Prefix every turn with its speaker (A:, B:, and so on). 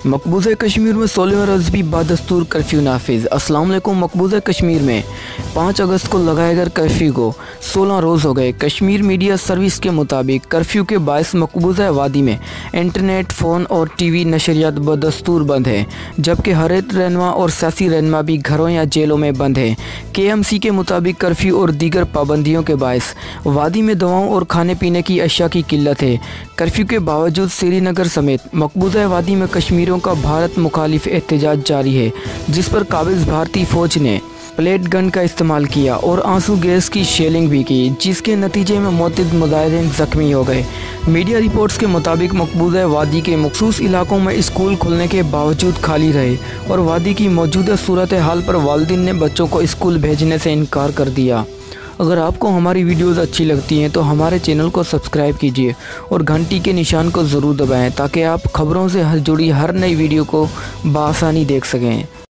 A: मकबूजा कश्मीर में 16वें रोज़ भी बादस्तूर कर्फ्यू नाफिज। अस्सलाम वालेकुम। मकबूजा कश्मीर में 5 अगस्त को लगाए गए कर्फ्यू को 16 रोज़ हो गए। कश्मीर मीडिया सर्विस के मुताबिक कर्फ्यू के बायस मकबूजा वादी में इंटरनेट, फ़ोन और टीवी नशरियात बदस्तूर बंद है, जबकि हरियात रहनुमा और सियासी रहनुमा भी घरों या जेलों में बंद है। KMC के मुताबिक कर्फ्यू और दीगर पाबंदियों के बायस वादी में दवाओं और खाने पीने की अशिया की किल्लत है। कर्फ्यू के बावजूद श्रीनगर समेत मकबूजा वादी में कश्मीरियों का भारत मुखालिफ एहतजाज जारी है, जिस पर काबिज भारतीय फ़ौज ने प्लेट गन का इस्तेमाल किया और आंसू गैस की शेलिंग भी की, जिसके नतीजे में मुतअद्दिद मुजाहिदीन ज़ख्मी हो गए। मीडिया रिपोर्ट्स के मुताबिक मकबूजा वादी के मखसूस इलाकों में स्कूल खुलने के बावजूद खाली रहे और वादी की मौजूदा सूरत हाल पर वालिदैन ने बच्चों को स्कूल भेजने से इनकार कर दिया। अगर आपको हमारी वीडियोस अच्छी लगती हैं तो हमारे चैनल को सब्सक्राइब कीजिए और घंटी के निशान को ज़रूर दबाएं, ताकि आप खबरों से जुड़ी हर नई वीडियो को बआसानी देख सकें।